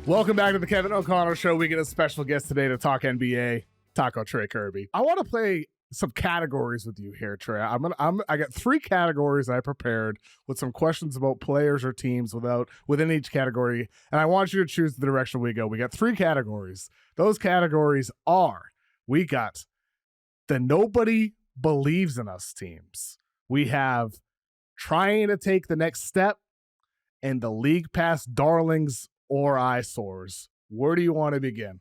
Welcome back to the Kevin O'Connor Show. We get a special guest today to talk NBA. Taco Trey Kerby. I want to play some categories with you here, Trey. I got 3 categories I prepared with some questions about players or teams within each category, and I want you to choose the direction we go. We got 3 categories. Those categories are: we got the nobody believes in us teams. We have trying to take the next step, and the league pass darlings or eyesores. Where do you want to begin?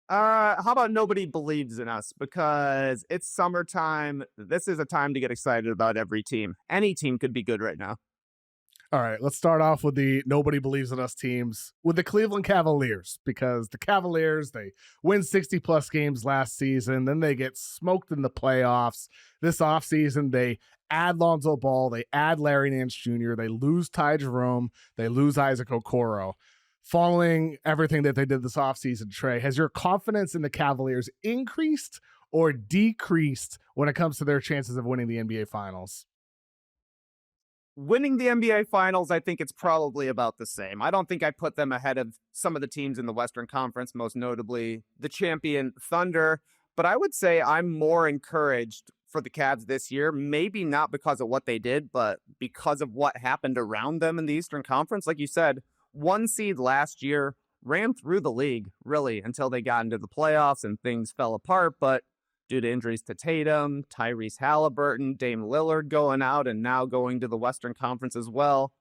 How about nobody believes in us? Because it's summertime. This is a time to get excited about every team. Any team could be good right now. All right, let's start off with the nobody believes in us teams, with the Cleveland Cavaliers, because the Cavaliers, they win 60-plus games last season, then they get smoked in the playoffs. This offseason, they add Lonzo Ball, they add Larry Nance Jr., they lose Ty Jerome, they lose Isaac Okoro. Following everything that they did this offseason, Trey, has your confidence in the Cavaliers increased or decreased when it comes to their chances of winning the NBA Finals? Winning the NBA Finals, I think it's probably about the same. I don't think I put them ahead of some of the teams in the Western Conference, most notably the champion Thunder. But I would say I'm more encouraged for the Cavs this year, maybe not because of what they did, but because of what happened around them in the Eastern Conference. Like you said, 1 seed last year, ran through the league, really, until they got into the playoffs and things fell apart. But due to injuries to Tatum, Tyrese Halliburton, Dame Lillard going out and now going to the Western Conference as well,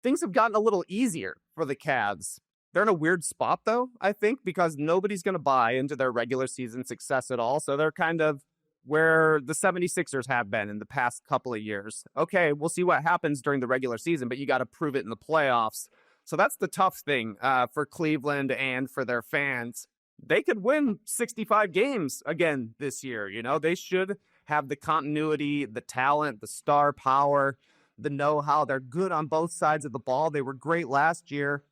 things have gotten a little easier for the Cavs. They're in a weird spot, though, I think, because nobody's going to buy into their regular season success at all. So they're kind of where the 76ers have been in the past couple of years. Okay, we'll see what happens during the regular season, but you got to prove it in the playoffs. So that's the tough thing for Cleveland and for their fans. They could win 65 games again this year. You know, they should have the continuity, the talent, the star power, the know-how. They're good on both sides of the ball. They were great last year.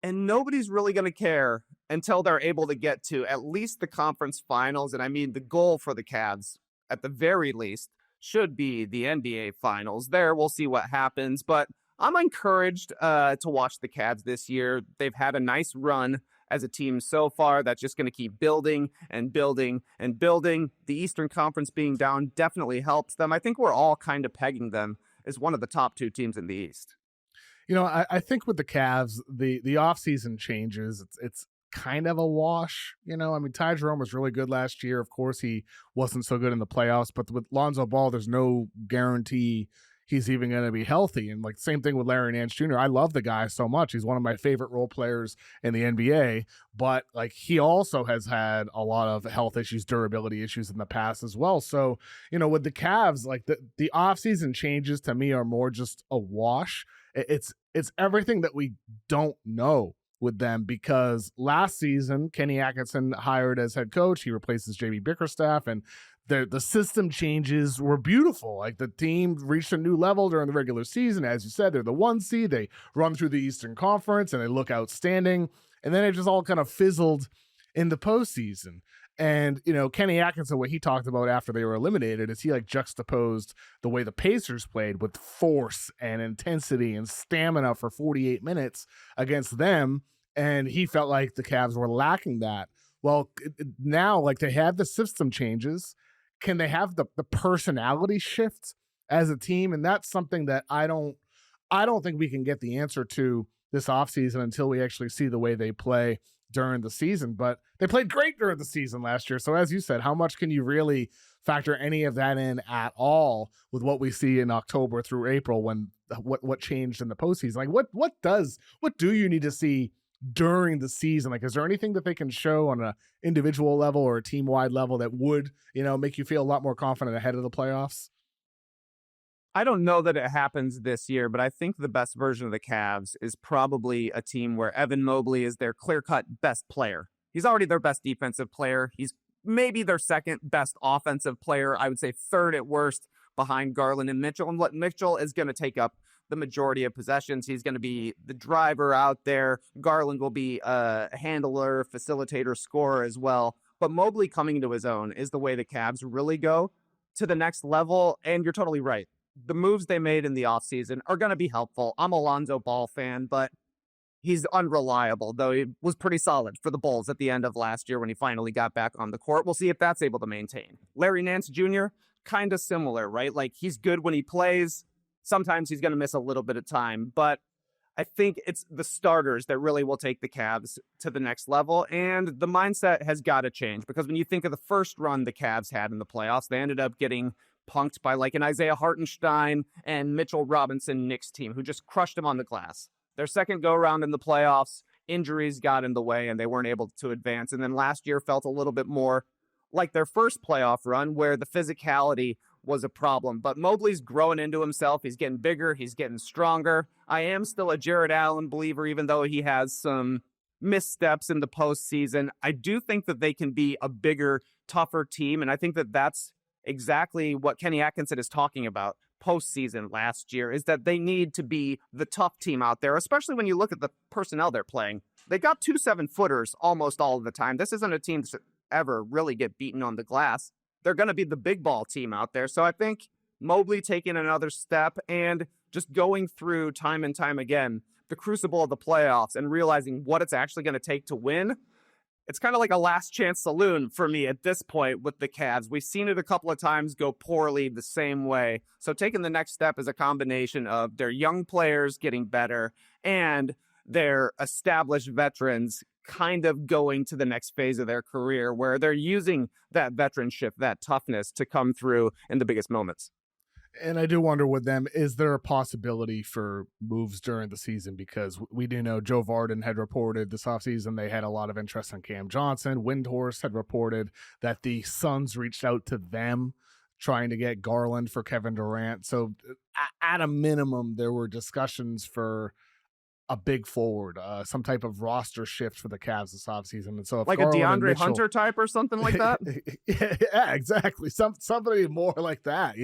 And nobody's really going to care until they're able to get to at least the conference finals. And I mean, the goal for the Cavs, at the very least, should be the NBA Finals. There, we'll see what happens. But I'm encouraged to watch the Cavs this year. They've had a nice run as a team so far that's just going to keep building and building and building. The Eastern Conference being down definitely helps them. I think we're all kind of pegging them as one of the top 2 teams in the East. You know, I think with the Cavs, the offseason changes, it's kind of a wash. You know, I mean, Ty Jerome was really good last year. Of course, he wasn't so good in the playoffs, but with Lonzo Ball, there's no guarantee he's even going to be healthy. And like same thing with Larry Nance Jr. I love the guy so much. He's one of my favorite role players in the NBA, but like he also has had a lot of health issues, durability issues in the past as well. So, you know, with the Cavs, like the offseason changes to me are more just a wash. It's everything that we don't know with them, because last season, Kenny Atkinson hired as head coach. He replaces JB Bickerstaff, and the system changes were beautiful. Like the team reached a new level during the regular season. As you said, they're the 1 seed. They run through the Eastern Conference and they look outstanding. And then it just all kind of fizzled in the postseason. And, you know, Kenny Atkinson, what he talked about after they were eliminated is he like juxtaposed the way the Pacers played with force and intensity and stamina for 48 minutes against them. And he felt like the Cavs were lacking that. Well, now, like they have the system changes. Can they have the personality shift as a team? And that's something that I don't think we can get the answer to this offseason until we actually see the way they play during the season. But they played great during the season last year. So as you said, how much can you really factor any of that in at all with what we see in October through April when what changed in the postseason? Like what do you need to see during the season? Like, is there anything that they can show on a individual level or a team-wide level that would, you know, make you feel a lot more confident ahead of the playoffs? I don't know that it happens this year, but I think the best version of the Cavs is probably a team where Evan Mobley is their clear-cut best player. He's already their best defensive player. He's maybe their second best offensive player. I would say third at worst behind Garland and Mitchell. And what Mitchell is going to take up the majority of possessions. He's going to be the driver out there. Garland will be a handler, facilitator, scorer as well. But Mobley coming into his own is the way the Cavs really go to the next level. And you're totally right. The moves they made in the offseason are going to be helpful. I'm a Lonzo Ball fan, but He's unreliable, though he was pretty solid for the Bulls at the end of last year when he finally got back on the court. We'll see if that's able to maintain. Larry Nance Jr., kind of similar, right? Like, he's good when he plays. Sometimes he's going to miss a little bit of time, but I think it's the starters that really will take the Cavs to the next level. And the mindset has got to change, because when you think of the first run the Cavs had in the playoffs, they ended up getting punked by like an Isaiah Hartenstein and Mitchell Robinson Knicks team who just crushed them on the glass. Their second go around in the playoffs, injuries got in the way and they weren't able to advance. And then last year felt a little bit more like their first playoff run, where the physicality was a problem. But Mobley's growing into himself. He's getting bigger. He's getting stronger. I am still a Jared Allen believer, even though he has some missteps in the postseason. I do think that they can be a bigger, tougher team. And I think that that's exactly what Kenny Atkinson is talking about postseason last year, is that they need to be the tough team out there, especially when you look at the personnel they're playing. They got 2 7-footers almost all of the time. This isn't a team to ever really get beaten on the glass. They're going to be the big ball team out there. So I think Mobley taking another step and just going through time and time again the crucible of the playoffs and realizing what it's actually going to take to win. It's kind of like a last chance saloon for me at this point with the Cavs. We've seen it a couple of times go poorly the same way. So taking the next step is a combination of their young players getting better and their established veterans kind of going to the next phase of their career, where they're using that veteranship, that toughness to come through in the biggest moments. And I do wonder with them, is there a possibility for moves during the season? Because we do know Joe Varden had reported this offseason they had a lot of interest in Cam Johnson. Windhorst had reported that the Suns reached out to them trying to get Garland for Kevin Durant. So at a minimum, there were discussions for a big forward, some type of roster shift for the Cavs this offseason. And so if like Garland a DeAndre Mitchell, Hunter type or something like that. yeah, exactly. Somebody more like that,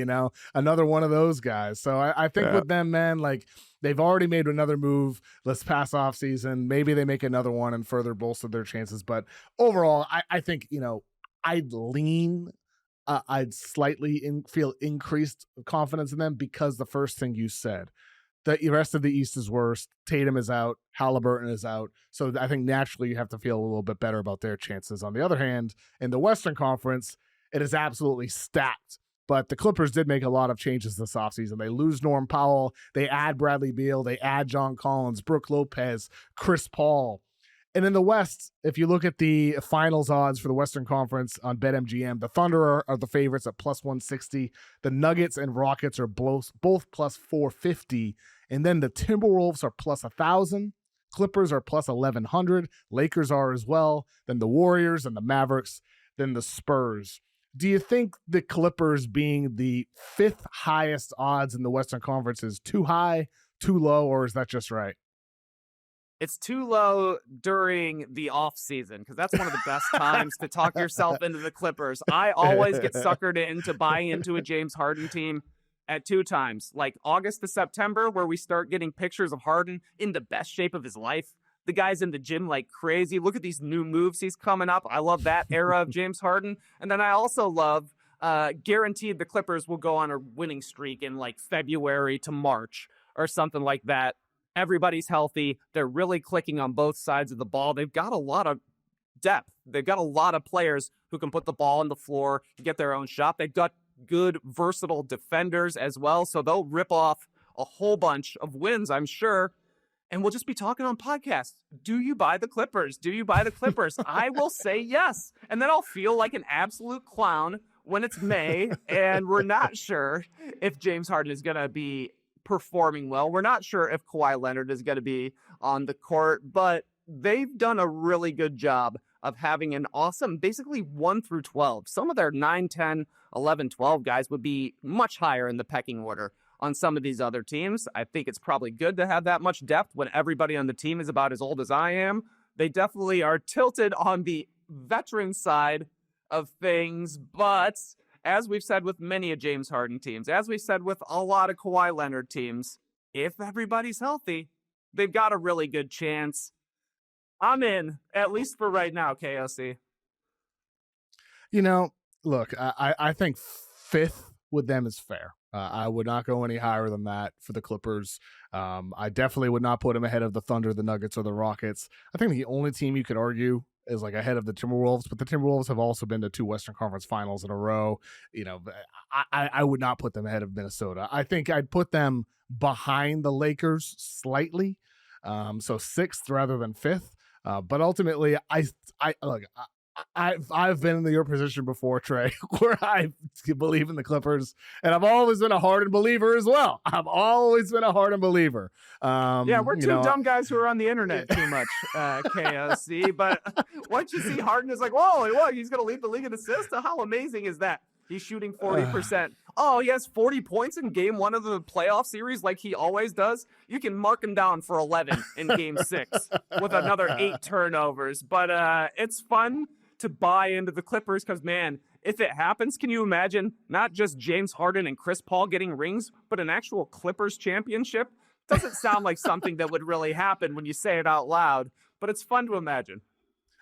another one of those guys. So I think with them, man, like they've already made another move. Let's pass off season. Maybe they make another one and further bolster their chances. But overall, I think, I'd lean, I'd slightly feel increased confidence in them, because the first thing you said, the rest of the East is worse. Tatum is out. Halliburton is out. So I think naturally you have to feel a little bit better about their chances. On the other hand, in the Western Conference, it is absolutely stacked. But the Clippers did make a lot of changes this offseason. They lose Norm Powell. They add Bradley Beal. They add John Collins, Brook Lopez, Chris Paul. And in the West, if you look at the finals odds for the Western Conference on BetMGM, the Thunder are the favorites at plus 160. The Nuggets and Rockets are both plus 450. And then the Timberwolves are plus 1,000. Clippers are plus 1,100. Lakers are as well. Then the Warriors and the Mavericks. Then the Spurs. Do you think the Clippers being the 5th highest odds in the Western Conference is too high, too low, or is that just right? It's too low during the off season, because that's one of the best times to talk yourself into the Clippers. I always get suckered into buying into a James Harden team at 2 times, like August to September, where we start getting pictures of Harden in the best shape of his life. The guy's in the gym like crazy. Look at these new moves he's coming up. I love that era of James Harden. And then I also love guaranteed the Clippers will go on a winning streak in like February to March or something like that. Everybody's healthy. They're really clicking on both sides of the ball. They've got a lot of depth. They've got a lot of players who can put the ball on the floor, get their own shot. They've got good, versatile defenders as well. So they'll rip off a whole bunch of wins, I'm sure. And we'll just be talking on podcasts. Do you buy the Clippers? Do you buy the Clippers? I will say yes. And then I'll feel like an absolute clown when it's May and we're not sure if James Harden is going to be performing well. We're not sure if Kawhi Leonard is going to be on the court, but they've done a really good job of having an awesome, basically 1 through 12. Some of their 9, 10, 11, 12 guys would be much higher in the pecking order on some of these other teams. I think it's probably good to have that much depth when everybody on the team is about as old as I am. They definitely are tilted on the veteran side of things, but as we've said with many of James Harden teams, as we've said with a lot of Kawhi Leonard teams, if everybody's healthy, they've got a really good chance. I'm in, at least for right now, KOC. Look, I think 5th with them is fair. I would not go any higher than that for the Clippers. I definitely would not put them ahead of the Thunder, the Nuggets, or the Rockets. I think the only team you could argue is like ahead of the Timberwolves, but the Timberwolves have also been to 2 Western Conference Finals in a row. I would not put them ahead of Minnesota. I think I'd put them behind the Lakers slightly, so 6th rather than 5th. But ultimately, I've been in your position before, Trey, where I believe in the Clippers, and I've always been a hardened believer as well. I've always been a hardened believer. Yeah, we're two dumb guys who are on the internet too much, KOC. But once you see Harden is like, whoa, he's going to lead the league in assists? How amazing is that? He's shooting 40%. Oh, he has 40 points in game 1 of the playoff series like he always does. You can mark him down for 11 in game 6 with another 8 turnovers. But it's fun to buy into the Clippers because, man, if it happens, can you imagine not just James Harden and Chris Paul getting rings, but an actual Clippers championship? Doesn't sound like something that would really happen when you say it out loud, but it's fun to imagine.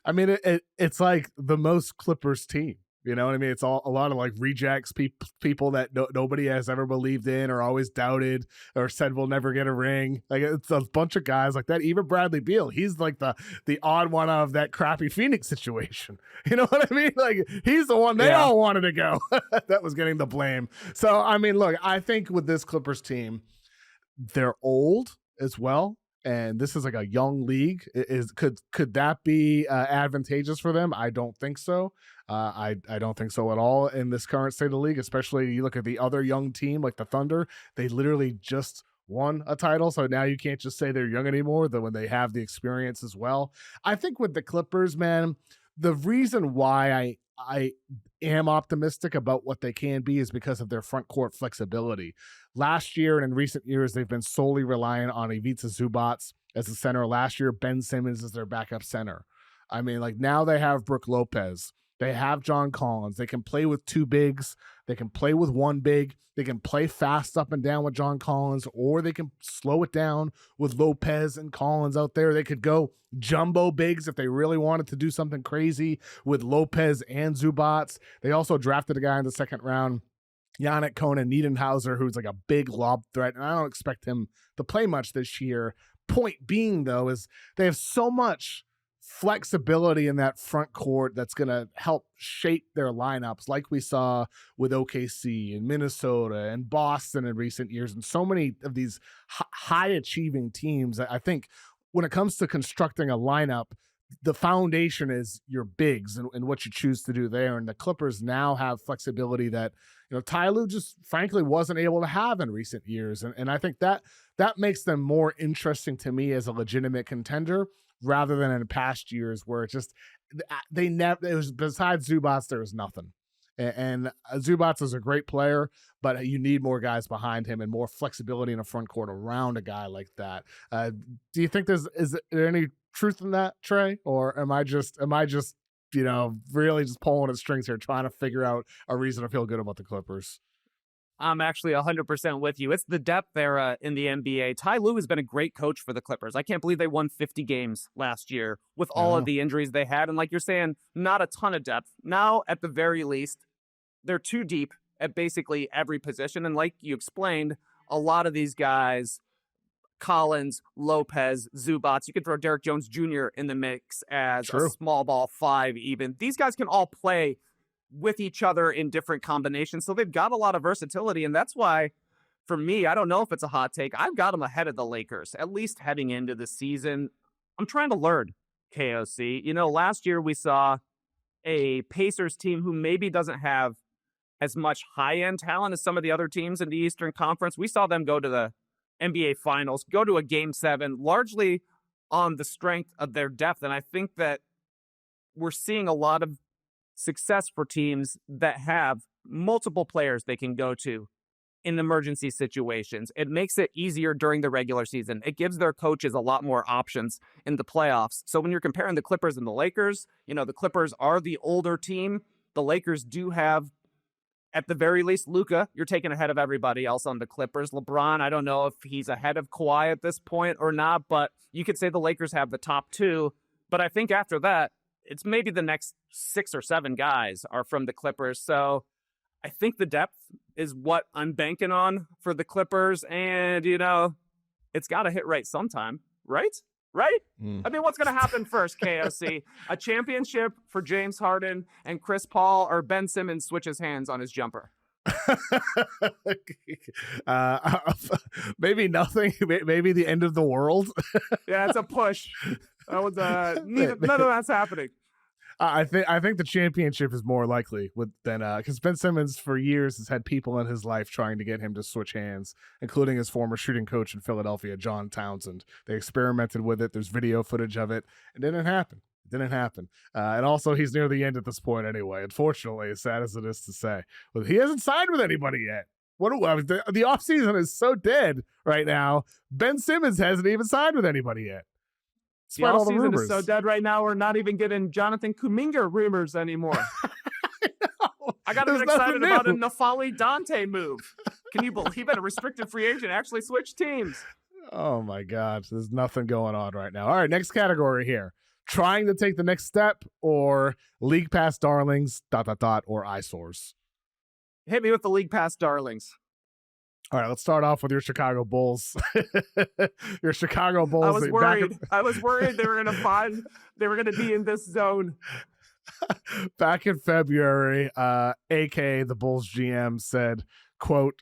I mean, it's like the most Clippers team. You know what I mean? It's a lot of like rejects, people that nobody has ever believed in or always doubted or said will never get a ring. Like, it's a bunch of guys like that. Even Bradley Beal, he's like the odd one of that crappy Phoenix situation. You know what I mean? Like, he's the one they all wanted to go that was getting the blame. So, I mean, look, I think with this Clippers team, they're old as well. And this is like a young league. Could that be advantageous for them? I don't think so. I don't think so at all in this current state of the league, especially you look at the other young team like the Thunder. They literally just won a title, so now you can't just say they're young anymore when they have the experience as well. I think with the Clippers, man, the reason why I am optimistic about what they can be is because of their front court flexibility. Last year and in recent years, they've been solely reliant on Ivica Zubac as the center. Last year, Ben Simmons is their backup center. I mean, like, now they have Brook Lopez. They have John Collins. They can play with 2 bigs. They can play with 1 big. They can play fast up and down with John Collins, or they can slow it down with Lopez and Collins out there. They could go jumbo bigs if they really wanted to do something crazy with Lopez and Zubac. They also drafted a guy in the 2nd round, Yannick Conan Niedenhauser, who's like a big lob threat, and I don't expect him to play much this year. Point being, though, is they have so much flexibility in that front court that's going to help shape their lineups like we saw with OKC and Minnesota and Boston in recent years, and so many of these high achieving teams. I think when it comes to constructing a lineup, the foundation is your bigs and what you choose to do there. And the Clippers now have flexibility that, Ty Lue just frankly wasn't able to have in recent years. And I think that makes them more interesting to me as a legitimate contender rather than in past years where it was besides Zubac, there was nothing. And Zubac is a great player, but you need more guys behind him and more flexibility in a front court around a guy like that. Do you think is there any truth in that, Trey? Or am I just really just pulling at strings here, trying to figure out a reason to feel good about the Clippers? I'm actually 100% with you. It's the depth era in the NBA. Ty Lue has been a great coach for the Clippers. I can't believe they won 50 games last year with all of the injuries they had. And like you're saying, not a ton of depth. Now, at the very least, they're too deep at basically every position. And like you explained, a lot of these guys, Collins, Lopez, Zubac, you could throw Derek Jones Jr. in the mix as a small ball 5 even. These guys can all play with each other in different combinations. So they've got a lot of versatility. And that's why, for me, I don't know if it's a hot take, I've got them ahead of the Lakers, at least heading into the season. I'm trying to learn, KOC. Last year we saw a Pacers team who maybe doesn't have as much high-end talent as some of the other teams in the Eastern Conference. We saw them go to the NBA Finals, go to a Game 7, largely on the strength of their depth. And I think that we're seeing a lot of success for teams that have multiple players they can go to in emergency situations. It makes it easier during the regular season. It gives their coaches a lot more options in the playoffs. So when you're comparing the Clippers and the Lakers, the Clippers are the older team. The Lakers do have, at the very least, Luka. You're taking ahead of everybody else on the Clippers. LeBron, I don't know if he's ahead of Kawhi at this point or not, but you could say the Lakers have the top 2. But I think after that, it's maybe the next 6 or 7 guys are from the Clippers. So I think the depth is what I'm banking on for the Clippers. And, it's got to hit right sometime, right? Right? I mean, what's going to happen first, KOC? A championship for James Harden and Chris Paul, or Ben Simmons switches hands on his jumper? Maybe nothing. Maybe the end of the world. Yeah, it's a push. That was none of that's happening. I think the championship is more likely than because Ben Simmons for years has had people in his life trying to get him to switch hands, including his former shooting coach in Philadelphia, John Townsend. They experimented with it. There's video footage of it. It didn't happen. And also, he's near the end at this point anyway. Unfortunately, as sad as it is to say, but he hasn't signed with anybody yet. The offseason is so dead right now. Ben Simmons hasn't even signed with anybody yet. The offseason is so dead right now, we're not even getting Jonathan Kuminga rumors anymore. I got to get excited about a Nafali Dante move. Can you believe it? A restricted free agent actually switched teams. Oh, my God. There's nothing going on right now. All right, next category here. Trying to take the next step, or league pass darlings, ... or eyesores. Hit me with the league pass darlings. All right, let's start off with your Chicago Bulls. Your Chicago Bulls. I was worried they were going to be in this zone. Back in February, AK, the Bulls GM, said, quote,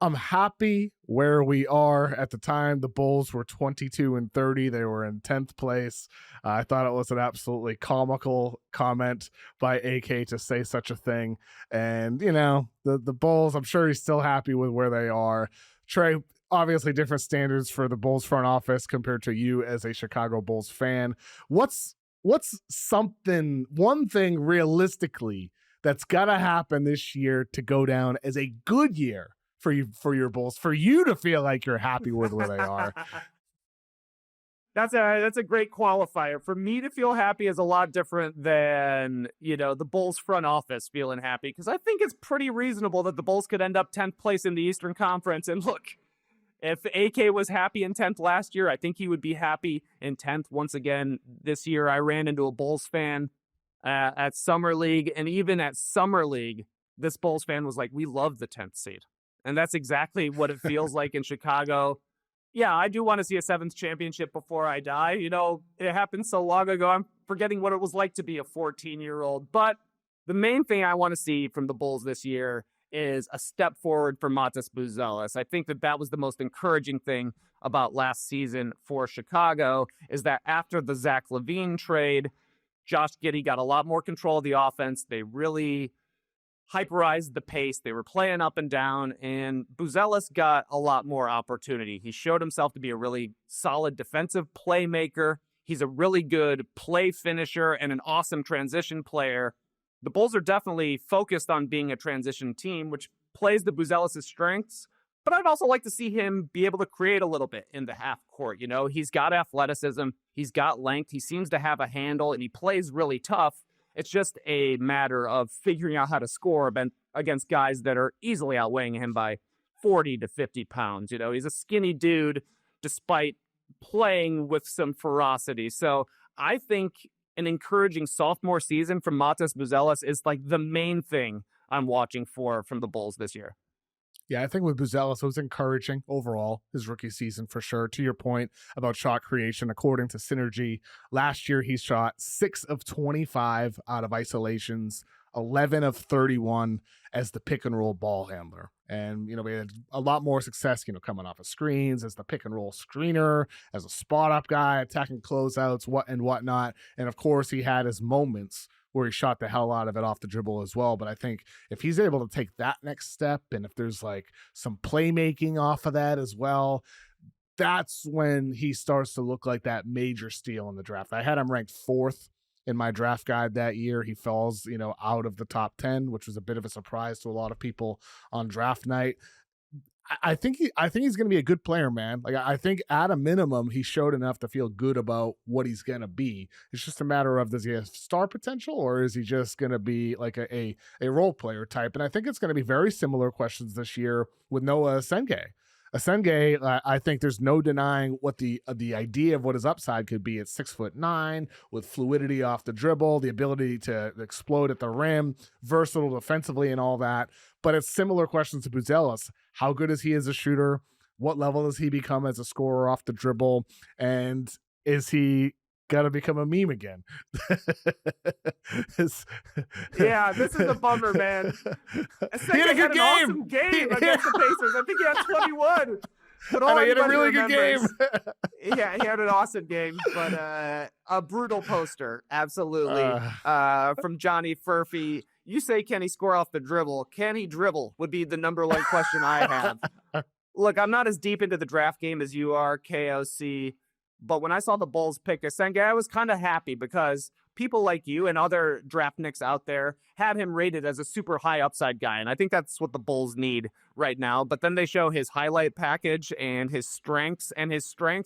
"I'm happy where we are." At the time, the Bulls were 22-30. They were in 10th place. I thought it was an absolutely comical comment by AK to say such a thing. And, the Bulls, I'm sure he's still happy with where they are. Trey, obviously different standards for the Bulls front office compared to you as a Chicago Bulls fan. What's one thing realistically that's got to happen this year to go down as a good year for your Bulls, for you to feel like you're happy with where they are? That's a great qualifier. For me to feel happy is a lot different than, the Bulls front office feeling happy, because I think it's pretty reasonable that the Bulls could end up 10th place in the Eastern Conference. And look, if AK was happy in 10th last year, I think he would be happy in 10th once again this year. I ran into a Bulls fan at Summer League, and even at Summer League, this Bulls fan was like, "We love the 10th seed." And that's exactly what it feels like in Chicago. Yeah, I do want to see a 7th championship before I die. It happened so long ago, I'm forgetting what it was like to be a 14-year-old. But the main thing I want to see from the Bulls this year is a step forward for Matas Buzelis. I think that was the most encouraging thing about last season for Chicago, is that after the Zach LaVine trade, Josh Giddey got a lot more control of the offense. They really hyperized the pace. They were playing up and down, and Buzelis got a lot more opportunity. He showed himself to be a really solid defensive playmaker. He's a really good play finisher and an awesome transition player. The Bulls are definitely focused on being a transition team, which plays to Buzelis' strengths, but I'd also like to see him be able to create a little bit in the half court. He's got athleticism, he's got length, he seems to have a handle, and he plays really tough. It's just a matter of figuring out how to score against guys that are easily outweighing him by 40 to 50 pounds. He's a skinny dude despite playing with some ferocity. So I think an encouraging sophomore season from Matas Buzelis is like the main thing I'm watching for from the Bulls this year. Yeah, I think with Buzelis, it was encouraging overall, his rookie season for sure. To your point about shot creation, according to Synergy, last year he shot 6 of 25 out of isolations, 11 of 31 as the pick and roll ball handler. And, we had a lot more success, coming off of screens as the pick and roll screener, as a spot up guy, attacking closeouts, whatnot. And of course, he had his moments where he shot the hell out of it off the dribble as well. But I think if he's able to take that next step, and if there's like some playmaking off of that as well, that's when he starts to look like that major steal in the draft. I had him ranked 4th in my draft guide that year. He falls, out of the top 10, which was a bit of a surprise to a lot of people on draft night. I think he's going to be a good player, man. Like, I think at a minimum, he showed enough to feel good about what he's going to be. It's just a matter of, does he have star potential, or is he just going to be like a role player type? And I think it's going to be very similar questions this year with Noah Senge. Asenge, I think there's no denying what the idea of what his upside could be at 6'9", with fluidity off the dribble, the ability to explode at the rim, versatile defensively and all that. But it's similar questions to Buzelis. How good is he as a shooter? What level does he become as a scorer off the dribble? And is he got to become a meme again? Yeah, this is a bummer, man. He had a good game. Awesome game against the Pacers. I think he had 21. But all he had a really good game. Yeah, he had an awesome game, but a brutal poster, absolutely. From Johnny Furphy. You say, can he score off the dribble? Can he dribble would be the number one question I have. Look, I'm not as deep into the draft game as you are, KOC, but when I saw the Bulls pick Asenge, I was kind of happy because people like you and other draft nicks out there had him rated as a super high upside guy, and I think that's what the Bulls need right now. But then they show his highlight package and his strengths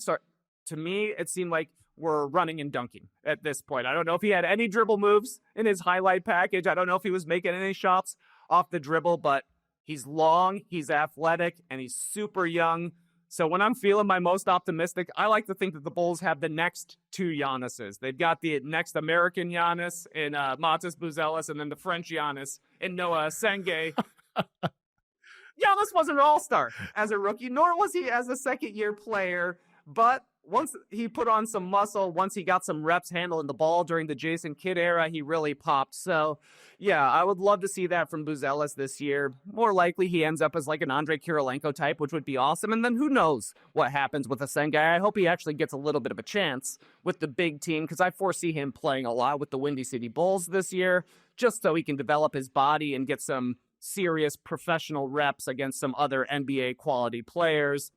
are, to me, it seemed like we're running and dunking at this point. I don't know if he had any dribble moves in his highlight package. I don't know if he was making any shots off the dribble, but he's long, he's athletic, and he's super young. So when I'm feeling my most optimistic, I like to think that the Bulls have the next two Giannis's. They've got the next American Giannis in Matas Buzelis, and then the French Giannis in Noah Asenge. Giannis wasn't an all-star as a rookie, nor was he as a second-year player. But once he put on some muscle, once he got some reps handling the ball during the Jason Kidd era, he really popped. So, yeah, I would love to see that from Buzelis this year. More likely he ends up as like an Andre Kirilenko type, which would be awesome. And then who knows what happens with Asenge. I hope he actually gets a little bit of a chance with the big team, because I foresee him playing a lot with the Windy City Bulls this year, just so he can develop his body and get some serious professional reps against some other NBA quality players.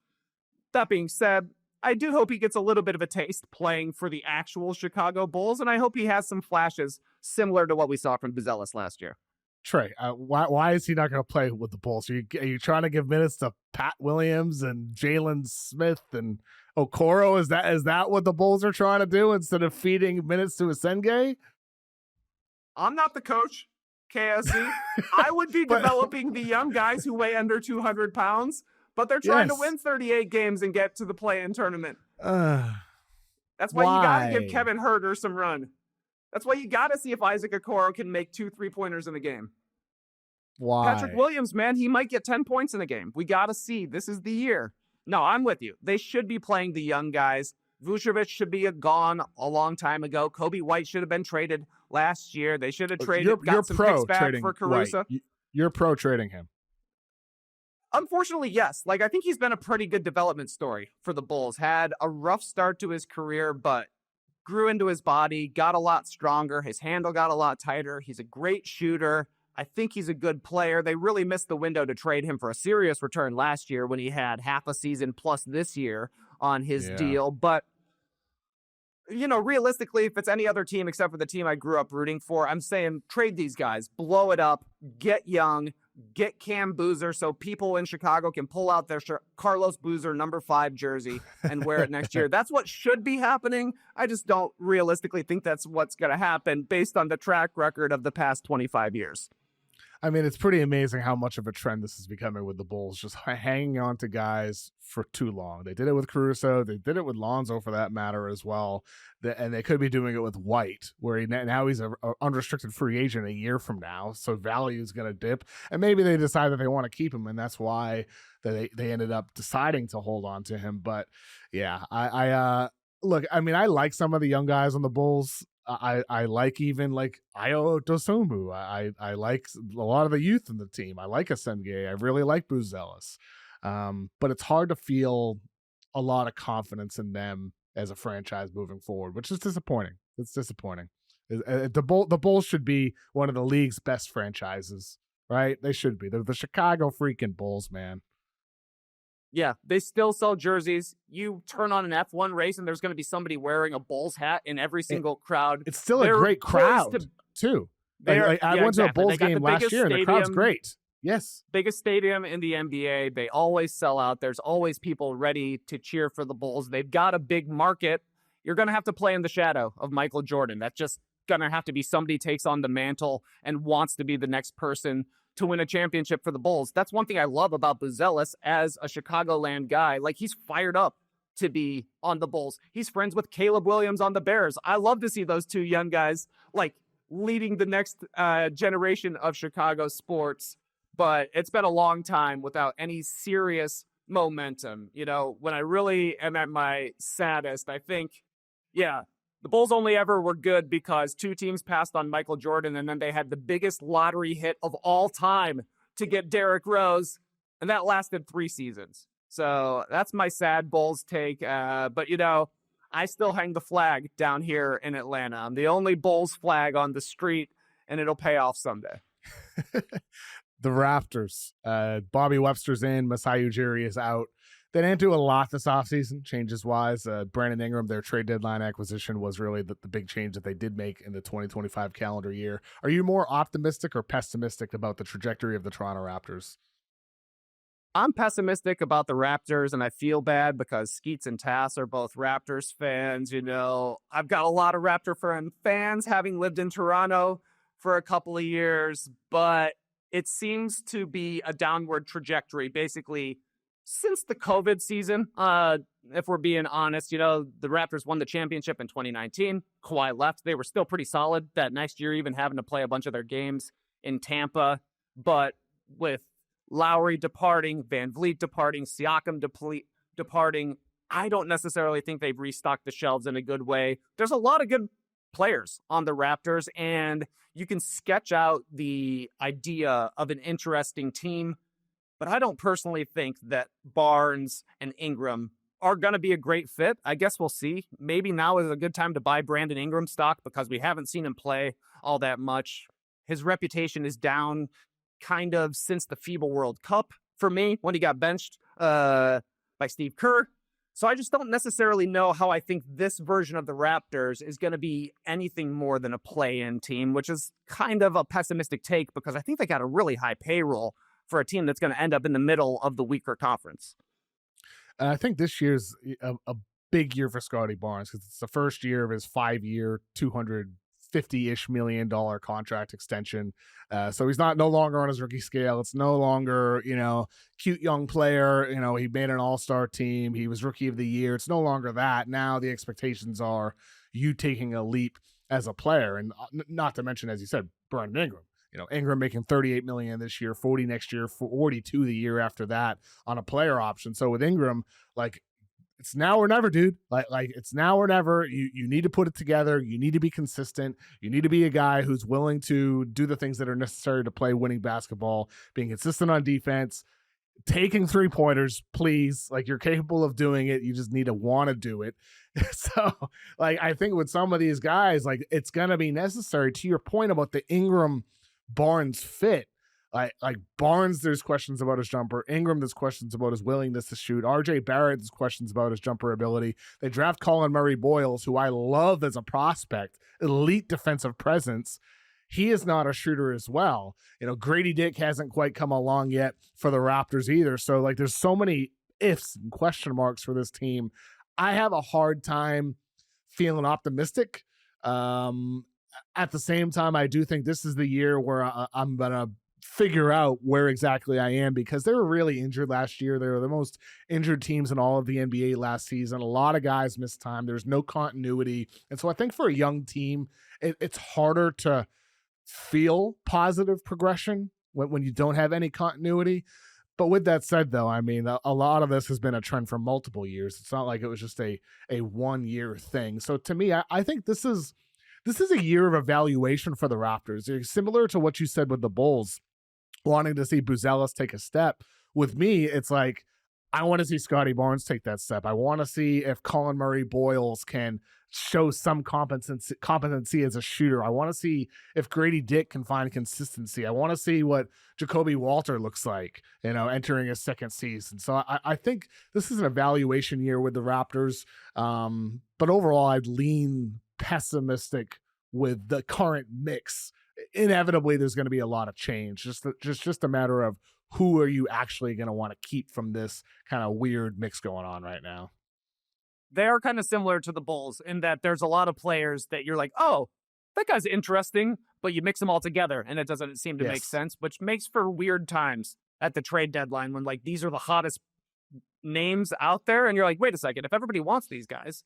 That being said, I do hope he gets a little bit of a taste playing for the actual Chicago Bulls, and I hope he has some flashes similar to what we saw from Buzelis last year. Trey, why is he not going to play with the Bulls? Are you trying to give minutes to Pat Williams and Jalen Smith and Okoro? Is that what the Bulls are trying to do instead of feeding minutes to Asenge? I'm not the coach, KSC. I would be developing the young guys who weigh under 200 pounds. But they're trying to win 38 games and get to the play-in tournament. That's why you got to give Kevin Huerter some run. That's why you got to see if Isaac Okoro can make 2 3-pointers in a game. Why? Patrick Williams, man, he might get 10 points in a game. We got to see. This is the year. No, I'm with you. They should be playing the young guys. Vucevic should be gone a long time ago. Kobe White should have been traded last year. They should have traded. Got some picks back for Caruso. You're pro trading him. Unfortunately, yes. Like, I think he's been a pretty good development story for the Bulls. Had a rough start to his career, but grew into his body, got a lot stronger. His handle got a lot tighter. He's a great shooter. I think he's a good player. They really missed the window to trade him for a serious return last year when he had half a season plus this year on his deal. But, you know, realistically, if it's any other team except for the team I grew up rooting for, I'm saying trade these guys, blow it up, get young, get Cam Boozer so people in Chicago can pull out their Carlos Boozer number 5 jersey and wear it next year. That's what should be happening. I just don't realistically think that's what's going to happen based on the track record of the past 25 years. I mean, it's pretty amazing how much of a trend this is becoming with the Bulls, just hanging on to guys for too long. They did it with Caruso. They did it with Lonzo, for that matter, as well. And they could be doing it with White, where now he's an unrestricted free agent a year from now, so value is going to dip. And maybe they decide that they want to keep him, and that's why they ended up deciding to hold on to him. But, yeah, I look, I mean, I like some of the young guys on the Bulls. I like even like Ayo Dosunmu. I like a lot of the youth in the team. I like Asenge. I really like Buzelis. But it's hard to feel a lot of confidence in them as a franchise moving forward, which is disappointing. It's disappointing. The Bulls should be one of the league's best franchises, right? They should be. They're the Chicago freaking Bulls, man. Yeah, they still sell jerseys. You turn on an F1 race and there's going to be somebody wearing a Bulls hat in every single crowd. It's still a great crowd, too. I went to a Bulls game last year and the crowd's great. Yes. Biggest stadium in the NBA. They always sell out. There's always people ready to cheer for the Bulls. They've got a big market. You're going to have to play in the shadow of Michael Jordan. That's just going to have to be somebody takes on the mantle and wants to be the next person to win a championship for the Bulls. That's one thing I love about Buzelis as a Chicagoland guy. Like, he's fired up to be on the Bulls. He's friends with Caleb Williams on the Bears. I love to see those two young guys, like, leading the next generation of Chicago sports. But it's been a long time without any serious momentum. You know, when I really am at my saddest, I think, yeah, the Bulls only ever were good because two teams passed on Michael Jordan, and then they had the biggest lottery hit of all time to get Derrick Rose, and that lasted 3 seasons. So that's my sad Bulls take. But, you know, I still hang the flag down here in Atlanta. I'm the only Bulls flag on the street, and it'll pay off someday. The Raptors. Bobby Webster's in. Masai Ujiri is out. They didn't do a lot this offseason, changes-wise. Brandon Ingram, their trade deadline acquisition, was really the big change that they did make in the 2025 calendar year. Are you more optimistic or pessimistic about the trajectory of the Toronto Raptors? I'm pessimistic about the Raptors, and I feel bad because Skeets and Tass are both Raptors fans. You know, I've got a lot of Raptor fans having lived in Toronto for a couple of years, but it seems to be a downward trajectory, basically, since the COVID season. If we're being honest, you know, the Raptors won the championship in 2019. Kawhi left. They were still pretty solid that next year, even having to play a bunch of their games in Tampa. But with Lowry departing, Van Vliet departing, Siakam departing, I don't necessarily think they've restocked the shelves in a good way. There's a lot of good players on the Raptors, and you can sketch out the idea of an interesting team, but I don't personally think that Barnes and Ingram are going to be a great fit. I guess we'll see. Maybe now is a good time to buy Brandon Ingram stock because we haven't seen him play all that much. His reputation is down kind of since the FIBA World Cup for me, when he got benched by Steve Kerr. So I just don't necessarily know how I think this version of the Raptors is going to be anything more than a play-in team, which is kind of a pessimistic take because I think they got a really high payroll for a team that's going to end up in the middle of the weaker conference. I think this year's a big year for Scotty Barnes because it's the first year of his 5-year, $250-ish million contract extension. So he's no longer on his rookie scale. It's no longer, you know, cute young player. You know, he made an all-star team. He was rookie of the year. It's no longer that. Now the expectations are you taking a leap as a player. And not to mention, as you said, Brandon Ingram. You know, Ingram making $38 million this year, $40 next year, $42 the year after that on a player option. So with Ingram, like, it's now or never, dude. Like it's now or never. You need to put it together. You need to be consistent. You need to be a guy who's willing to do the things that are necessary to play winning basketball, being consistent on defense, taking 3-pointers, please. Like, you're capable of doing it. You just need to want to do it. So, like, I think with some of these guys, like, it's going to be necessary, to your point about the Ingram Barnes fit. Like Barnes, there's questions about his jumper. Ingram, there's questions about his willingness to shoot. RJ Barrett, there's questions about his jumper ability. They draft Colin Murray-Boyles, who I love as a prospect, elite defensive presence. He is not a shooter as well. You know, Grady Dick hasn't quite come along yet for the Raptors either. So, like, there's so many ifs and question marks for this team. I have a hard time feeling optimistic. At the same time, I do think this is the year where I'm going to figure out where exactly I am, because they were really injured last year. They were the most injured teams in all of the NBA last season. A lot of guys missed time. There's no continuity. And so I think for a young team, it's harder to feel positive progression when you don't have any continuity. But with that said, though, I mean, a lot of this has been a trend for multiple years. It's not like it was just a 1-year thing. So to me, I think this is a year of evaluation for the Raptors. Similar to what you said with the Bulls, wanting to see Buzelis take a step. With me, it's like, I want to see Scotty Barnes take that step. I want to see if Colin Murray-Boyles can show some competency as a shooter. I want to see if Grady Dick can find consistency. I want to see what Jacoby Walter looks like, you know, entering his second season. So I think this is an evaluation year with the Raptors. But overall, I'd lean pessimistic with the current mix. Inevitably, there's going to be a lot of change. Just a matter of who are you actually going to want to keep from this kind of weird mix going on right now. They are kind of similar to the Bulls in that there's a lot of players that you're like, oh, that guy's interesting, but you mix them all together and it doesn't seem to make Yes. sense, which makes for weird times at the trade deadline when like these are the hottest names out there. And you're like, wait a second, if everybody wants these guys,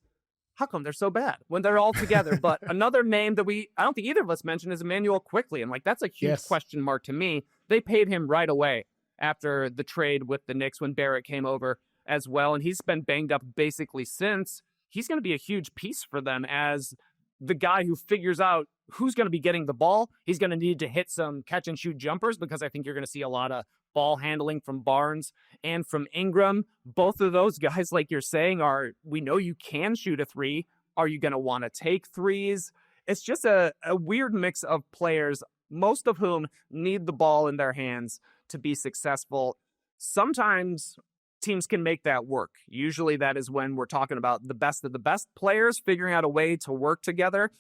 how come they're so bad when they're all together? But another name that I don't think either of us mentioned is Emmanuel Quickly. And like, that's a huge Yes. question mark to me. They paid him right away after the trade with the Knicks when Barrett came over as well. And he's been banged up basically since. He's going to be a huge piece for them as the guy who figures out who's going to be getting the ball. He's going to need to hit some catch and shoot jumpers because I think you're going to see a lot of ball handling from Barnes and from Ingram. Both of those guys, like you're saying, we know you can shoot a three. Are you going to want to take threes? It's just a weird mix of players, most of whom need the ball in their hands to be successful. Sometimes teams can make that work. Usually that is when we're talking about the best of the best players figuring out a way to work together.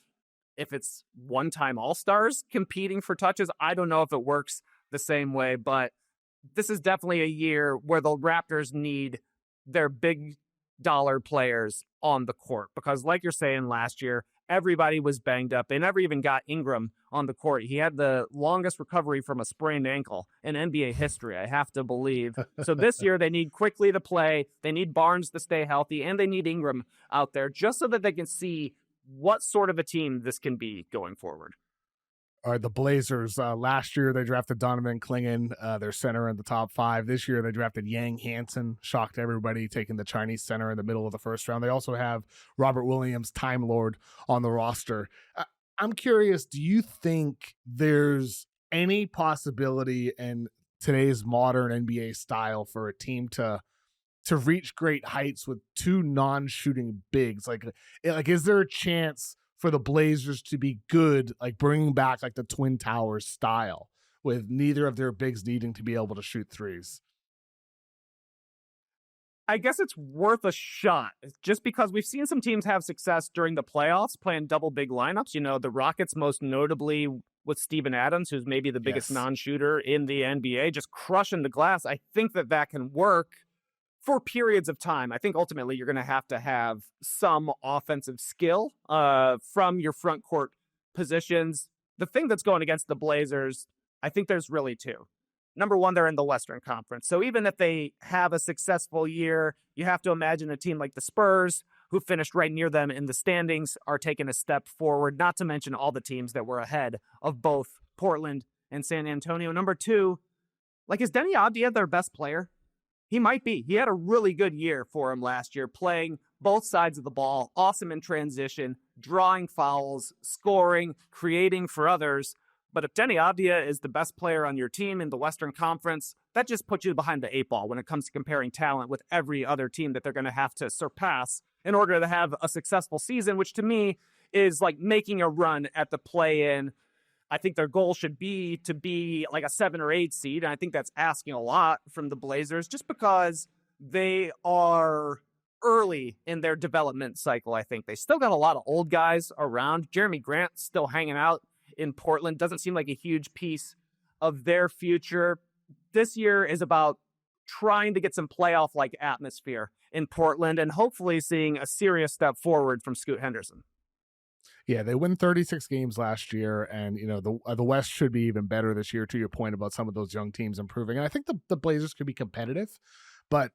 If it's one-time all-stars competing for touches, I don't know if it works the same way, but this is definitely a year where the Raptors need their big dollar players on the court because like you're saying, last year, everybody was banged up. They never even got Ingram on the court. He had the longest recovery from a sprained ankle in NBA history, I have to believe. So this year they need Quickly to play, they need Barnes to stay healthy, and they need Ingram out there just so that they can see what sort of a team this can be going forward. All right, the Blazers, last year they drafted Donovan Clingan, their center in the top 5. This year they drafted Yang Hansen, shocked everybody, taking the Chinese center in the middle of the first round. They also have Robert Williams, Time Lord, on the roster. I'm curious, do you think there's any possibility in today's modern NBA style for a team to reach great heights with 2 non-shooting bigs? Like, is there a chance for the Blazers to be good, like bringing back like the Twin Towers style with neither of their bigs needing to be able to shoot threes? I guess it's worth a shot just because we've seen some teams have success during the playoffs playing double big lineups. You know, the Rockets most notably with Steven Adams, who's maybe the biggest non-shooter in the NBA, just crushing the glass. I think that can work for periods of time. I think ultimately you're going to have some offensive skill from your front court positions. The thing that's going against the Blazers, I think there's really 2. Number one, they're in the Western Conference. So even if they have a successful year, you have to imagine a team like the Spurs, who finished right near them in the standings, are taking a step forward, not to mention all the teams that were ahead of both Portland and San Antonio. Number 2, like, is Denny Avdija their best player? He might be. He had a really good year for him last year, playing both sides of the ball, awesome in transition, drawing fouls, scoring, creating for others. But if Denny Avdija is the best player on your team in the Western Conference, that just puts you behind the 8 ball when it comes to comparing talent with every other team that they're going to have to surpass in order to have a successful season, which to me is like making a run at the play-in. I think their goal should be to be like a 7 or 8 seed. And I think that's asking a lot from the Blazers just because they are early in their development cycle. I think they still got a lot of old guys around. Jeremy Grant still hanging out in Portland. Doesn't seem like a huge piece of their future. This year is about trying to get some playoff-like atmosphere in Portland and hopefully seeing a serious step forward from Scoot Henderson. Yeah, they win 36 games last year, and you know the West should be even better this year. To your point about some of those young teams improving, and I think the Blazers could be competitive. But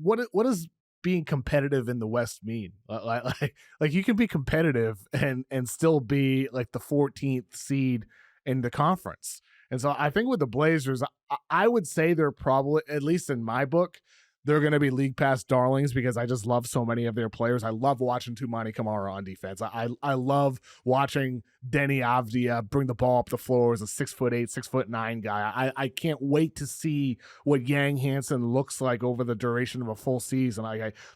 what does being competitive in the West mean? Like you can be competitive and still be like the 14th seed in the conference. And so I think with the Blazers, I would say they're probably, at least in my book, they're going to be league pass darlings because I just love so many of their players. I love watching Toumani Camara on defense. I love watching Denny Avdija bring the ball up the floor as a 6'8", 6'9" guy. I can't wait to see what Yang Hansen looks like over the duration of a full season.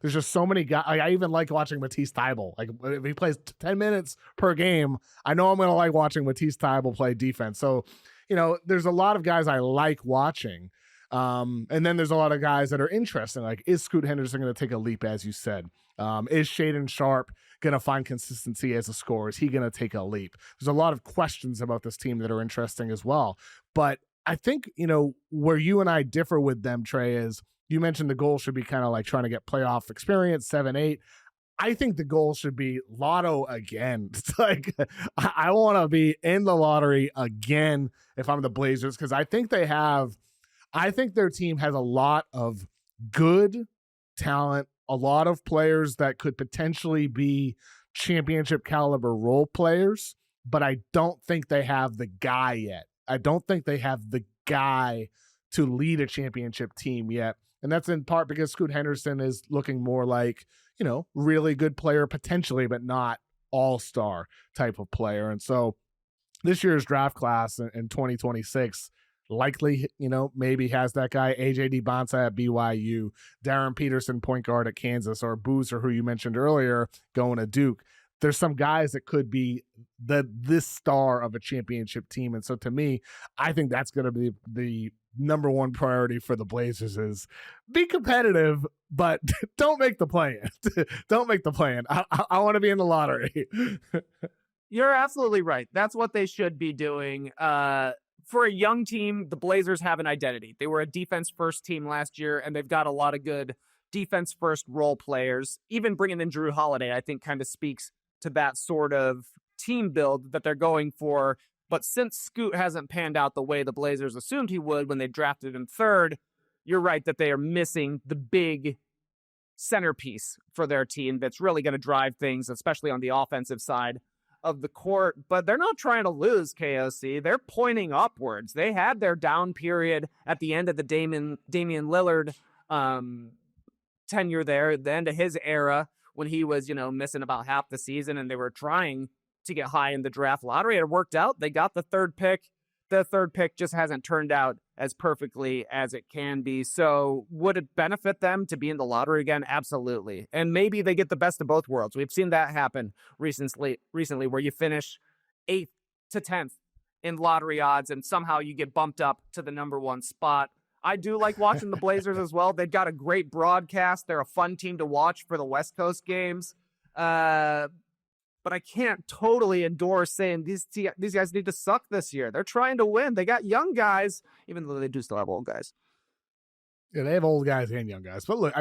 There's just so many guys. I even like watching Matisse Thybulle. Like if he plays 10 minutes per game, I know I'm going to like watching Matisse Thybulle play defense. So, you know, there's a lot of guys I like watching. And then there's a lot of guys that are interesting. Like, is Scoot Henderson going to take a leap, as you said? Is Shaedon Sharpe going to find consistency as a scorer? Is he going to take a leap? There's a lot of questions about this team that are interesting as well. But I think, you know, where you and I differ with them, Trey, is you mentioned the goal should be kind of like trying to get playoff experience, 7-8. I think the goal should be lotto again. It's like I want to be in the lottery again if I'm the Blazers, because I think their team has a lot of good talent, a lot of players that could potentially be championship caliber role players, but I don't think they have the guy yet. I don't think they have the guy to lead a championship team yet. And that's in part because Scoot Henderson is looking more like, really good player potentially, but not all-star type of player. And so this year's draft class in 2026 likely, maybe has that guy, AJ DeBonta at BYU, Darren Peterson, point guard at Kansas, or Boozer, who you mentioned earlier, going to Duke. There's some guys that could be this star of a championship team. And so to me, I think that's going to be the number one priority for the Blazers is be competitive, but don't make the play-in. Don't make the play-in. I want to be in the lottery. You're absolutely right. That's what they should be doing. For a young team, the Blazers have an identity. They were a defense-first team last year, and they've got a lot of good defense-first role players. Even bringing in Drew Holiday, I think, kind of speaks to that sort of team build that they're going for. But since Scoot hasn't panned out the way the Blazers assumed he would when they drafted him third, you're right that they are missing the big centerpiece for their team that's really going to drive things, especially on the offensive side of the court. But they're not trying to lose, KOC. They're pointing upwards. They had their down period at the end of the Damian Lillard tenure there, the end of his era, when he was, missing about half the season, and they were trying to get high in the draft lottery. It worked out. They got the third pick. The third pick just hasn't turned out as perfectly as it can be. So would it benefit them to be in the lottery again? Absolutely. And maybe they get the best of both worlds. We've seen that happen recently where you finish 8th to 10th in lottery odds and somehow you get bumped up to the number one spot. I do like watching the Blazers as well. They've got a great broadcast. They're a fun team to watch for the West Coast games. But I can't totally endorse saying these guys need to suck this year. They're trying to win. They got young guys, even though they do still have old guys. Yeah, they have old guys and young guys. But look,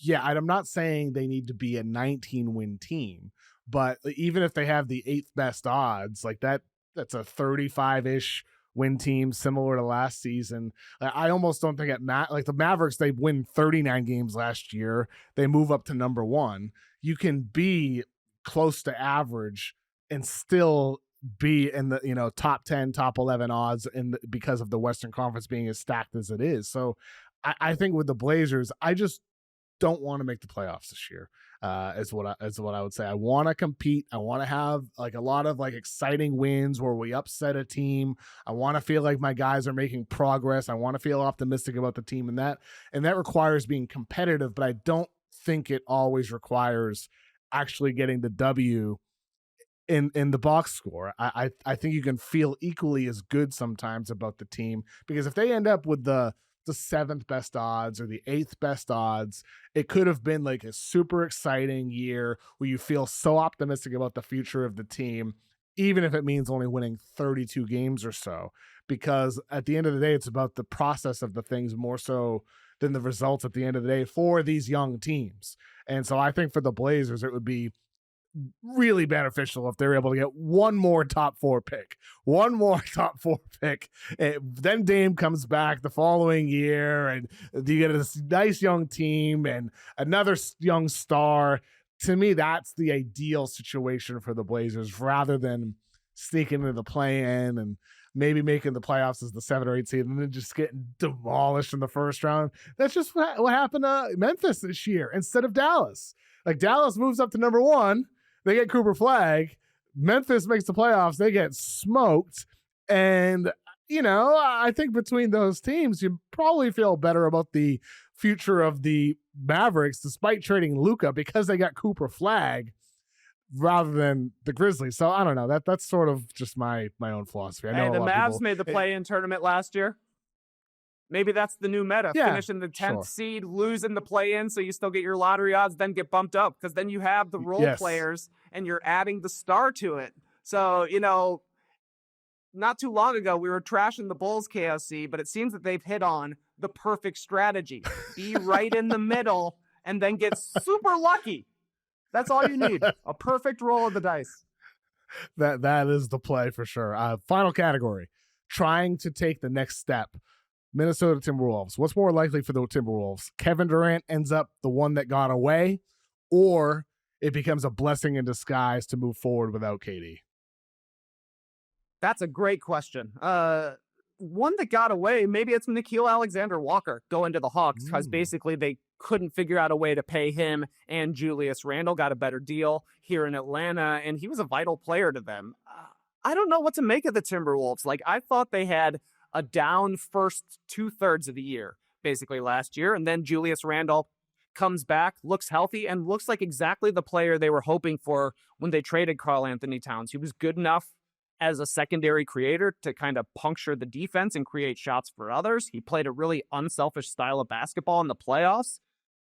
yeah, I'm not saying they need to be a 19-win team. But even if they have the 8th best odds, like that's a 35-ish win team, similar to last season. I almost don't think like the Mavericks, they win 39 games last year. They move up to number one. You can be close to average and still be in the top 10, top 11 odds because of the Western Conference being as stacked as it is. So I think with the Blazers, I just don't want to make the playoffs this year. Is what I would say. I want to compete. I want to have like a lot of like exciting wins where we upset a team. I want to feel like my guys are making progress. I want to feel optimistic about the team, and that requires being competitive. But I don't think it always requires actually getting the W in the box score. I think you can feel equally as good sometimes about the team, because if they end up with the 7th best odds or the 8th best odds, it could have been like a super exciting year where you feel so optimistic about the future of the team, even if it means only winning 32 games or so, because at the end of the day, it's about the process of the things more so than the results at the end of the day for these young teams. And so I think for the Blazers, it would be really beneficial if they're able to get one more top 4 pick. Then Dame comes back the following year and you get a nice young team and another young star. To me, that's the ideal situation for the Blazers, rather than sneaking into the play-in and maybe making the playoffs as the 7 or 8 seed and then just getting demolished in the first round. That's just what happened to Memphis this year instead of Dallas. Like, Dallas moves up to number 1. They get Cooper Flag. Memphis makes the playoffs. They get smoked. And, I think between those teams, you probably feel better about the future of the Mavericks, despite trading Luka, because they got Cooper Flag rather than the Grizzlies. So I don't know. That's sort of just my own philosophy. I know the Mavs made the play-in tournament last year. Maybe that's the new meta. Yeah, finishing the 10th seed, losing the play-in, so you still get your lottery odds, then get bumped up, because then you have the role players and you're adding the star to it. So, not too long ago, we were trashing the Bulls, KOC, but it seems that they've hit on the perfect strategy. Be right in the middle and then get super lucky That's all you need. A perfect roll of the dice. That is the play for sure. Final category: trying to take the next step. Minnesota Timberwolves. What's more likely for the Timberwolves? Kevin Durant ends up the one that got away, or it becomes a blessing in disguise to move forward without KD? That's a great question. One that got away, maybe it's Nickeil Alexander-Walker going to the Hawks, because basically they couldn't figure out a way to pay him, and Julius Randle got a better deal here in Atlanta, and he was a vital player to them. I don't know what to make of the Timberwolves. Like, I thought they had a down first 2/3 of the year, basically last year, and then Julius Randle comes back, looks healthy, and looks like exactly the player they were hoping for when they traded Karl-Anthony Towns. He was good enough as a secondary creator to kind of puncture the defense and create shots for others. He played a really unselfish style of basketball in the playoffs.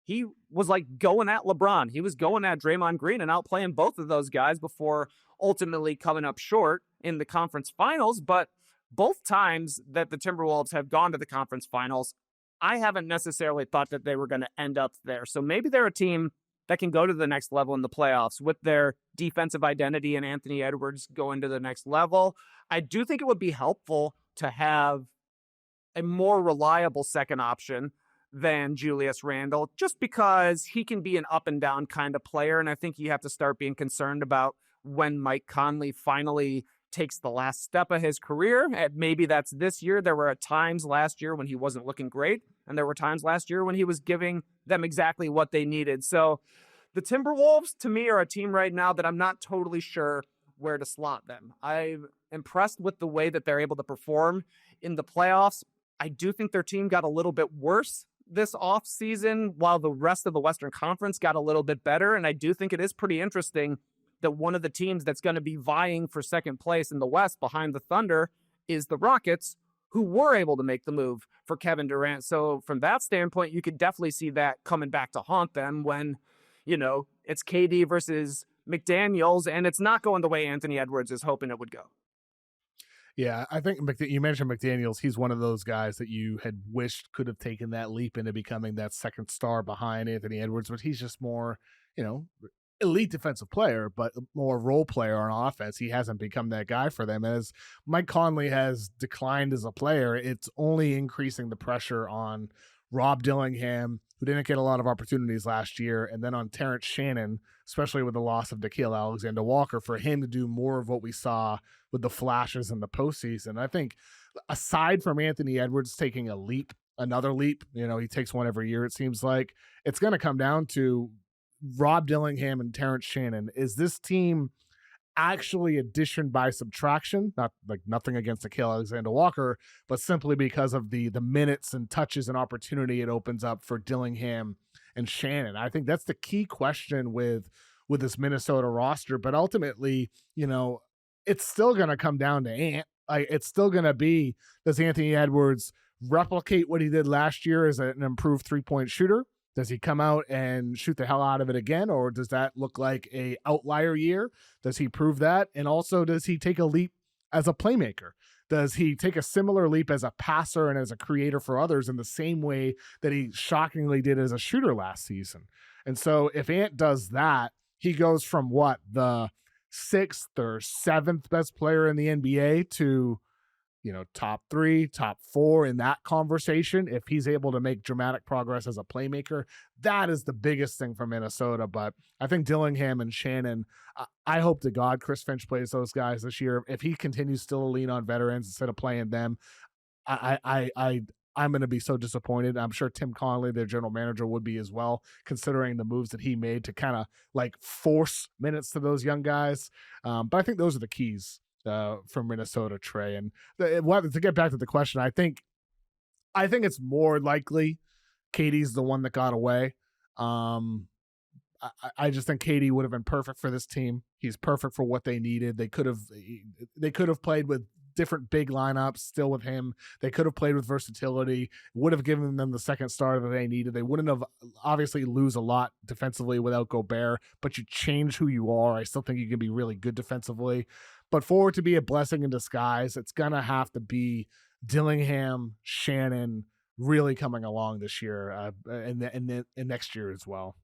He was like going at LeBron. He was going at Draymond Green and outplaying both of those guys before ultimately coming up short in the conference finals. But both times that the Timberwolves have gone to the conference finals, I haven't necessarily thought that they were going to end up there. So maybe they're a team that can go to the next level in the playoffs with their defensive identity and Anthony Edwards going to the next level. I do think it would be helpful to have a more reliable second option than Julius Randle, just because he can be an up and down kind of player. And I think you have to start being concerned about when Mike Conley finally takes the last step of his career. And maybe that's this year. There were times last year when he wasn't looking great, and there were times last year when he was giving them exactly what they needed. So the Timberwolves, to me, are a team right now that I'm not totally sure where to slot them. I'm impressed with the way that they're able to perform in the playoffs. I do think their team got a little bit worse this offseason, while the rest of the Western Conference got a little bit better. And I do think it is pretty interesting that one of the teams that's going to be vying for second place in the West behind the Thunder is the Rockets, who were able to make the move for Kevin Durant. So from that standpoint, you could definitely see that coming back to haunt them when, it's KD versus McDaniels, and it's not going the way Anthony Edwards is hoping it would go. Yeah, I think you mentioned McDaniels. He's one of those guys that you had wished could have taken that leap into becoming that second star behind Anthony Edwards, but he's just more, elite defensive player, but more role player on offense. He hasn't become that guy for them. As Mike Conley has declined as a player, it's only increasing the pressure on Rob Dillingham, who didn't get a lot of opportunities last year, and then on Terrence Shannon, especially with the loss of Nickeil Alexander-Walker, for him to do more of what we saw with the flashes in the postseason. I think aside from Anthony Edwards taking another leap, he takes one every year, it seems like, it's going to come down to Rob Dillingham and Terrence Shannon. Is this team actually addition by subtraction? Not like nothing against Nickeil Alexander-Walker, but simply because of the minutes and touches and opportunity it opens up for Dillingham and Shannon. I think that's the key question with this Minnesota roster. But ultimately, it's still going to come down to Ant. It's still going to be, does Anthony Edwards replicate what he did last year as an improved three-point shooter? Does he come out and shoot the hell out of it again, or does that look like a outlier year? Does he prove that? And also, does he take a leap as a playmaker? Does he take a similar leap as a passer and as a creator for others in the same way that he shockingly did as a shooter last season? And so if Ant does that, he goes from the 6th or 7th best player in the NBA to top 3, top 4 in that conversation. If he's able to make dramatic progress as a playmaker, that is the biggest thing for Minnesota. But I think Dillingham and Shannon, I hope to God Chris Finch plays those guys this year. If he continues still to lean on veterans instead of playing them, I'm going to be so disappointed. I'm sure Tim Connelly, their general manager, would be as well, considering the moves that he made to kind of force minutes to those young guys. But I think those are the keys from Minnesota, Trey. And to get back to the question, I think it's more likely KD's the one that got away. I just think KD would have been perfect for this team. He's perfect for what they needed. They could have played with different big lineups still with him. They could have played with versatility, would have given them the second star that they needed. They wouldn't have obviously lose a lot defensively without Gobert, but you change who you are. I still think you can be really good defensively. But for it to be a blessing in disguise, it's going to have to be Dillingham, Shannon really coming along this year and next year as well.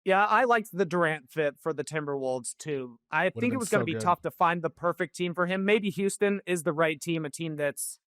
Yeah, I liked the Durant fit for the Timberwolves too. I Would have think it been was going to so be good. tough to find the perfect team for him. Maybe Houston is the right team, a team that's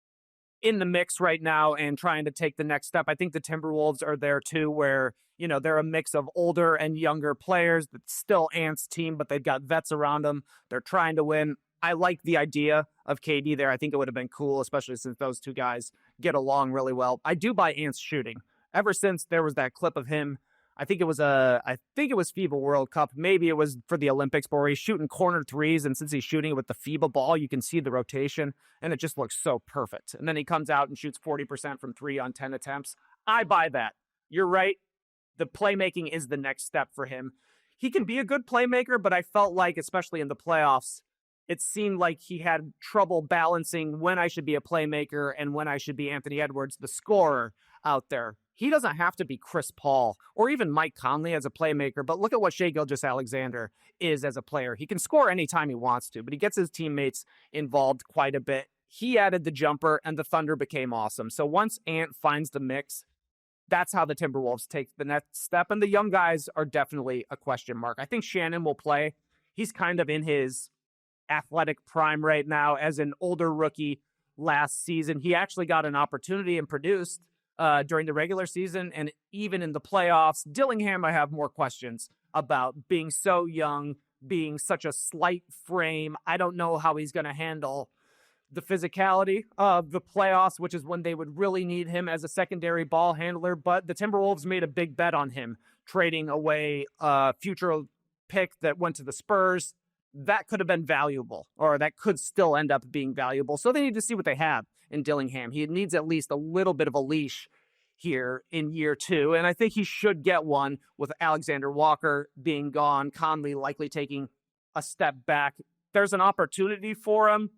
in the mix right now and trying to take the next step. I think the Timberwolves are there too, where, they're a mix of older and younger players. That's still Ant's team, but they've got vets around them. They're trying to win. I like the idea of KD there. I think it would have been cool, especially since those two guys get along really well. I do buy Ant's shooting. Ever since there was that clip of him, I think it was FIBA World Cup. Maybe it was for the Olympics, but where he's shooting corner threes, and since he's shooting it with the FIBA ball, you can see the rotation, and it just looks so perfect. And then he comes out and shoots 40% from three on 10 attempts. I buy that. You're right. The playmaking is the next step for him. He can be a good playmaker, but I felt like, especially in the playoffs, it seemed like he had trouble balancing when I should be a playmaker and when I should be Anthony Edwards, the scorer out there. He doesn't have to be Chris Paul or even Mike Conley as a playmaker, but look at what Shai Gilgeous-Alexander is as a player. He can score anytime he wants to, but he gets his teammates involved quite a bit. He added the jumper, and the Thunder became awesome. So once Ant finds the mix, that's how the Timberwolves take the next step, and the young guys are definitely a question mark. I think Shannon will play. He's kind of in his athletic prime right now as an older rookie last season. He actually got an opportunity and produced during the regular season and even in the playoffs. Dillingham, I have more questions about being so young, being such a slight frame. I don't know how he's going to handle the physicality of the playoffs, which is when they would really need him as a secondary ball handler. But the Timberwolves made a big bet on him, trading away a future pick that went to the Spurs. That could have been valuable, or that could still end up being valuable. So they need to see what they have in Dillingham. He needs at least a little bit of a leash here in year two, and I think he should get one with Alexander Walker being gone, Conley likely taking a step back. There's an opportunity for him.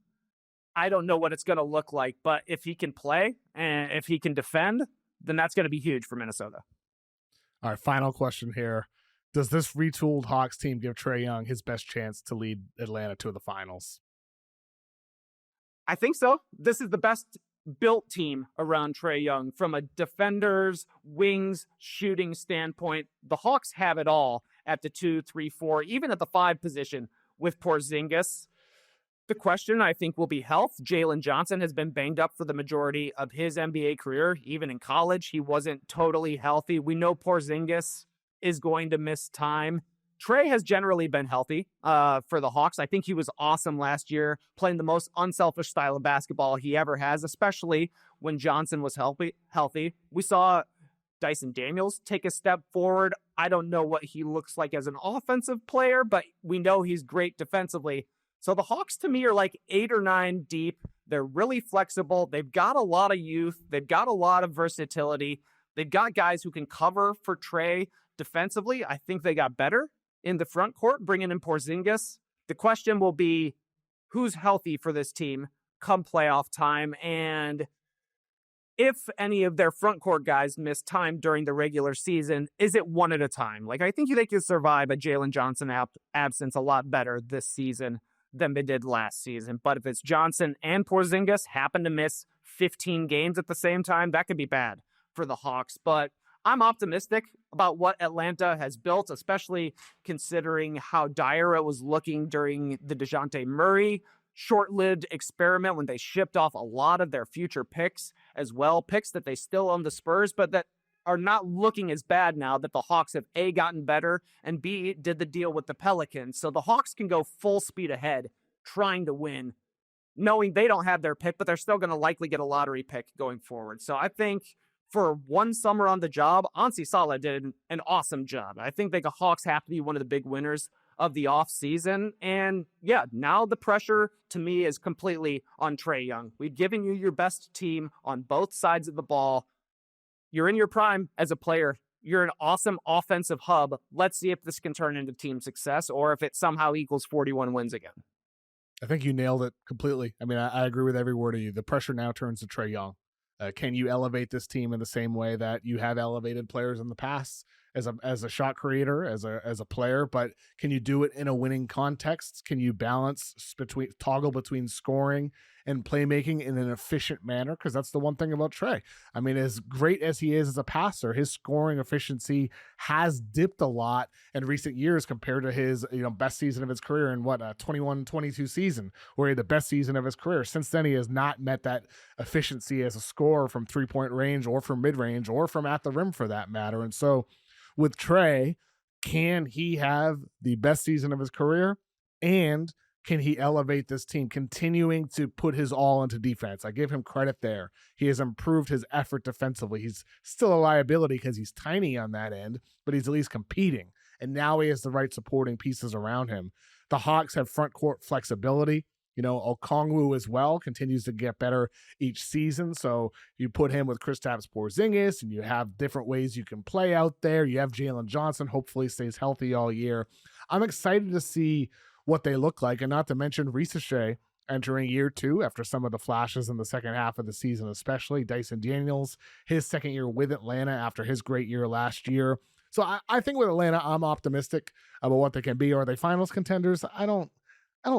I don't know what it's going to look like, but if he can play and if he can defend, then that's going to be huge for Minnesota. All right, final question here. Does this retooled Hawks team give Trae Young his best chance to lead Atlanta to the finals? I think so. This is the best built team around Trae Young from a defenders, wings, shooting standpoint. The Hawks have it all at the 2, 3, 4, even at the 5 position with Porzingis. The question, I think, will be health. Jalen Johnson has been banged up for the majority of his NBA career. Even in college, he wasn't totally healthy. We know Porzingis is going to miss time. Trae has generally been healthy for the Hawks. I think he was awesome last year, playing the most unselfish style of basketball he ever has, especially when Johnson was healthy. We saw Dyson Daniels take a step forward. I don't know what he looks like as an offensive player, but we know he's great defensively. So the Hawks, to me, are like 8 or 9 deep. They're really flexible. They've got a lot of youth. They've got a lot of versatility. They've got guys who can cover for Trae defensively. I think they got better in the front court, bringing in Porzingis. The question will be, who's healthy for this team come playoff time? And if any of their front court guys miss time during the regular season, is it one at a time? Like, I think they could survive a Jalen Johnson absence a lot better this season than they did last season. But if it's Johnson and Porzingis happen to miss 15 games at the same time, that could be bad for the Hawks. But I'm optimistic about what Atlanta has built, especially considering how dire it was looking during the DeJounte Murray short-lived experiment when they shipped off a lot of their future picks as well, picks that they still own the Spurs, but that are not looking as bad now that the Hawks have A, gotten better, and B, did the deal with the Pelicans. So the Hawks can go full speed ahead trying to win, knowing they don't have their pick, but they're still going to likely get a lottery pick going forward. So I think for one summer on the job, Ansi Sala did an awesome job. I think the Hawks have to be one of the big winners of the offseason. And yeah, now the pressure to me is completely on Trae Young. We've given you your best team on both sides of the ball. You're in your prime as a player. You're an awesome offensive hub. Let's see if this can turn into team success or if it somehow equals 41 wins again. I think you nailed it completely. I mean, I agree with every word of you. The pressure now turns to Trae Young. Can you elevate this team in the same way that you have elevated players in the past? as a shot creator, as a player, but can you do it in a winning context? Can you toggle between scoring and playmaking in an efficient manner? Because that's the one thing about Trey. I mean, as great as he is as a passer, his scoring efficiency has dipped a lot in recent years compared to his best season of his career in 21-22 season, where he had the best season of his career. Since then, he has not met that efficiency as a scorer from 3-point range or from mid range or from at the rim for that matter. And so with Trey, can he have the best season of his career, and can he elevate this team, continuing to put his all into defense? I give him credit there. He has improved his effort defensively. He's still a liability because he's tiny on that end, but he's at least competing. And now he has the right supporting pieces around him. The Hawks have front court flexibility. Okongwu as well continues to get better each season. So you put him with Kristaps Porzingis, and you have different ways you can play out there. You have Jalen Johnson, hopefully stays healthy all year. I'm excited to see what they look like, and not to mention Risache entering year 2 after some of the flashes in the second half of the season, especially Dyson Daniels, his second year with Atlanta after his great year last year. So I think with Atlanta, I'm optimistic about what they can be. Are they finals contenders? I don't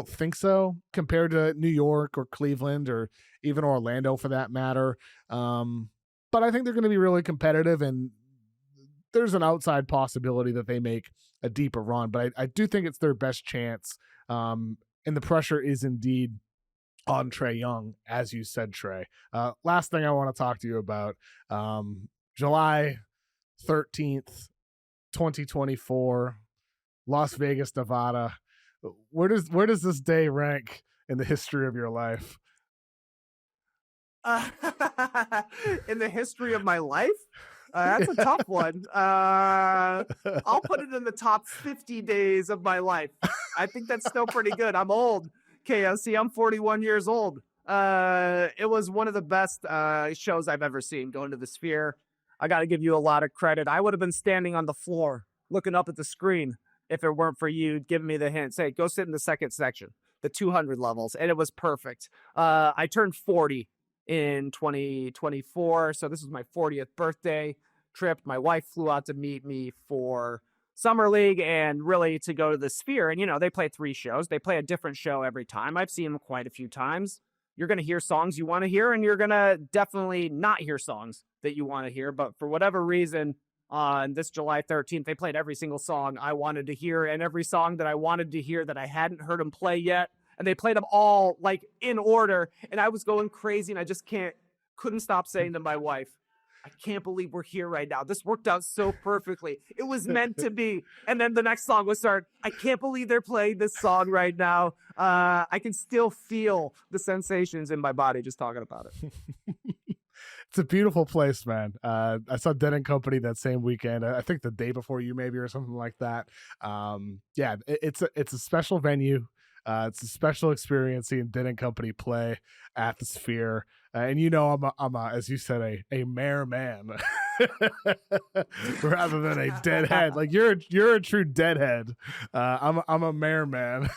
think so, compared to New York or Cleveland or even Orlando for that matter. But I think they're going to be really competitive, and there's an outside possibility that they make a deeper run. But I do think it's their best chance. And the pressure is indeed on Trae Young, as you said, Trey. Last thing I want to talk to you about, July 13th, 2024, Las Vegas, Nevada. Where does this day rank in the history of your life? In the history of my life? That's a tough one. I'll put it in the top 50 days of my life. I think that's still pretty good. I'm old, KOC. I'm 41 years old. It was one of the best shows I've ever seen, going to the Sphere. I got to give you a lot of credit. I would have been standing on the floor looking up at the screen if it weren't for you giving me the hint. Say, go sit in the second section, the 200 levels, and it was perfect. I turned 40 in 2024, so this was my 40th birthday trip. My wife flew out to meet me for Summer League and really to go to the Sphere. And, they play 3 shows. They play a different show every time. I've seen them quite a few times. You're going to hear songs you want to hear, and you're going to definitely not hear songs that you want to hear. But for whatever reason, on this July 13th, they played every single song I wanted to hear, and every song that I wanted to hear that I hadn't heard them play yet. And they played them all like in order. And I was going crazy, and I just couldn't stop saying to my wife, I can't believe we're here right now. This worked out so perfectly. It was meant to be. And then the next song would start. I can't believe they're playing this song right now. I can still feel the sensations in my body just talking about it. It's a beautiful place, man. I saw Dead and Company that same weekend. I think the day before you, maybe, or something like that. It's a special venue. It's a special experience seeing Dead and Company play at the Sphere. And I'm a, as you said, a mayor man rather than a deadhead. Like you're a true deadhead. I'm a mayor man.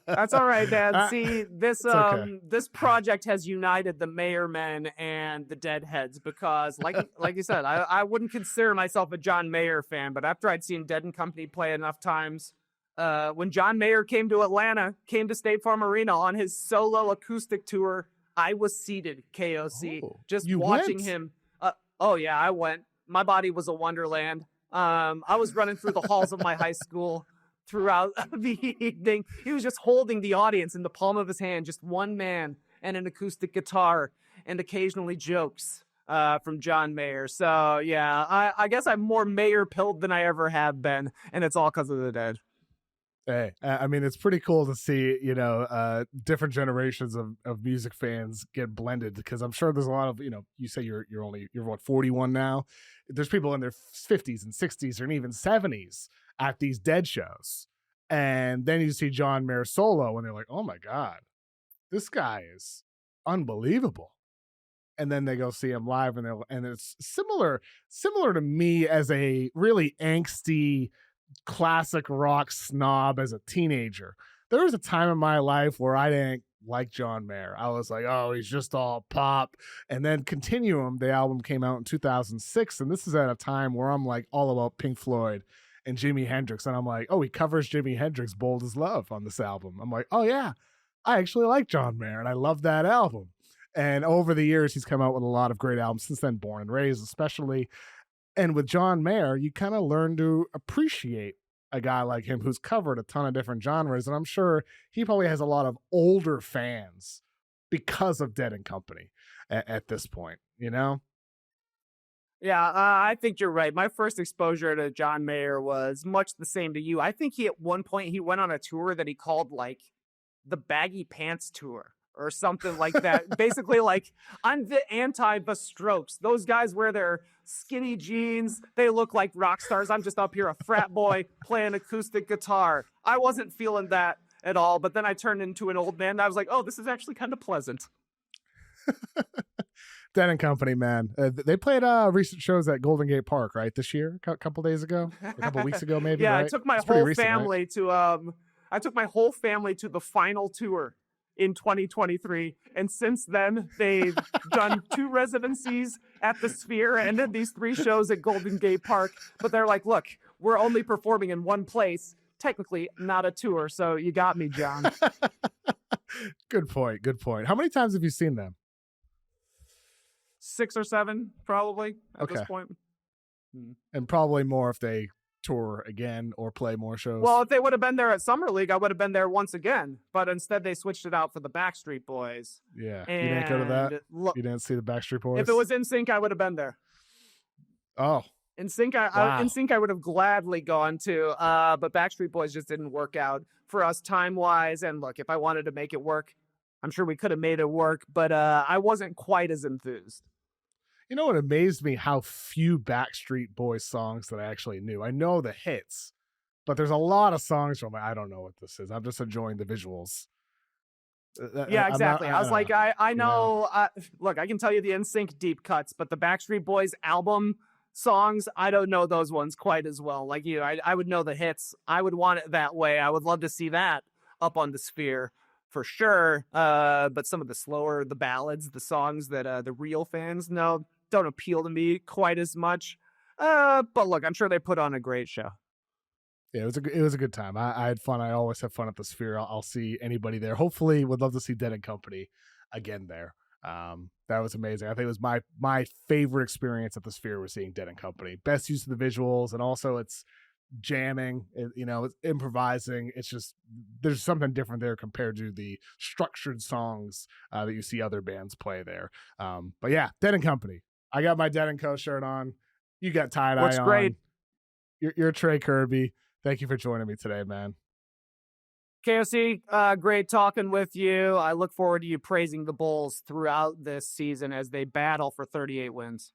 That's all right, Dad. See, this okay. This project has united the mayor men and the deadheads because, like you said, I wouldn't consider myself a John Mayer fan, but after I'd seen Dead and Company play enough times, when John Mayer came to Atlanta, came to State Farm Arena on his solo acoustic tour, I was seated, KOC, just watching him. Oh, yeah, I went. My body was a wonderland. I was running through the halls of my high school throughout the evening. He was just holding the audience in the palm of his hand, just one man and an acoustic guitar, and occasionally jokes from John Mayer. So, yeah, I guess I'm more Mayer-pilled than I ever have been, and it's all because of the Dead. Hey, I mean, it's pretty cool to see, different generations of music fans get blended, because I'm sure there's a lot of, you say you're what, 41 now? There's people in their 50s and 60s and even 70s at these Dead shows. And then you see John Mayer solo and they're like, oh my God, this guy is unbelievable. And then they go see him live and it's similar to me as a really angsty classic rock snob as a teenager. There was a time in my life where I didn't like John Mayer. I was like, oh, he's just all pop. And then Continuum, the album came out in 2006. And this is at a time where I'm like all about Pink Floyd and Jimi Hendrix. And I'm like, oh, he covers Jimi Hendrix Bold as Love on this album. I'm like, oh, yeah, I actually like John Mayer and I love that album. And over the years, he's come out with a lot of great albums since then, Born and Raised, especially. And with John Mayer, you kind of learn to appreciate a guy like him who's covered a ton of different genres. And I'm sure he probably has a lot of older fans because of Dead and Company at this point, you know? Yeah, I think you're right. My first exposure to John Mayer was much the same to you. I think he, at one point, he went on a tour that he called like the Baggy Pants Tour or something like that. Basically, like, I'm the the Strokes. Those guys wear their skinny jeans. They look like rock stars. I'm just up here, a frat boy playing acoustic guitar. I wasn't feeling that at all. But then I turned into an old man. And I was like, oh, this is actually kind of pleasant. Dead and Company, man. They played recent shows at Golden Gate Park, right? This year, a couple days ago, a couple weeks ago, maybe. Yeah, right? I took my whole family to I took my whole family to the final tour in 2023, and since then they've done 2 residencies at the Sphere and then these 3 shows at Golden Gate Park. But they're like, look, we're only performing in one place, technically not a tour, so you got me, John. Good point. How many times have you seen them? 6 or 7, probably, at this point. And probably more if they tour again or play more shows. Well, if they would have been there at Summer League, I would have been there once again. But instead, they switched it out for the Backstreet Boys. Yeah. You didn't go to that? You didn't see the Backstreet Boys? If it was NSYNC, I would have been there. Oh. NSYNC, NSYNC I would have gladly gone to. But Backstreet Boys just didn't work out for us time-wise. And look, if I wanted to make it work, I'm sure we could have made it work. But I wasn't quite as enthused. You know what amazed me? How few Backstreet Boys songs that I actually knew. I know the hits, but there's a lot of songs where I don't know what this is. I'm just enjoying the visuals. Yeah, exactly. I was like, I know. Look, I can tell you the NSYNC deep cuts, but the Backstreet Boys album songs, I don't know those ones quite as well. Like you, I would know the hits. I would want it that way. I would love to see that up on the Sphere for sure. But some of the slower, the ballads, the songs that the real fans know don't appeal to me quite as much. But look, I'm sure they put on a great show. Yeah, it was a good time. I had fun. I always have fun at the Sphere. I'll see anybody there. Hopefully, would love to see Dead and Company again there. That was amazing. I think it was my favorite experience at the Sphere was seeing Dead and Company. Best use of the visuals, and also it's jamming. It's improvising. It's just there's something different there compared to the structured songs that you see other bands play there. But yeah, Dead and Company. I got my Dead and Co shirt on. You got tie-dye on. Looks great. You're Trey Kerby. Thank you for joining me today, man. KOC, great talking with you. I look forward to you praising the Bulls throughout this season as they battle for 38 wins.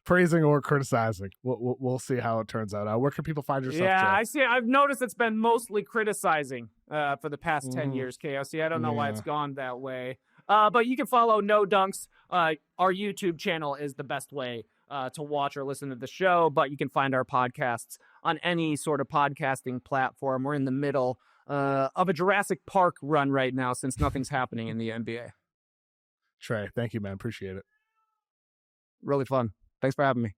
Praising or criticizing. We'll see how it turns out. Where can people find yourself? Yeah, Jeff? I see. I've noticed it's been mostly criticizing for the past 10 years, KOC. I don't know why it's gone that way. But you can follow No Dunks. Our YouTube channel is the best way to watch or listen to the show, but you can find our podcasts on any sort of podcasting platform. We're in the middle of a Jurassic Park run right now since nothing's happening in the NBA. Trey, thank you, man. Appreciate it. Really fun. Thanks for having me.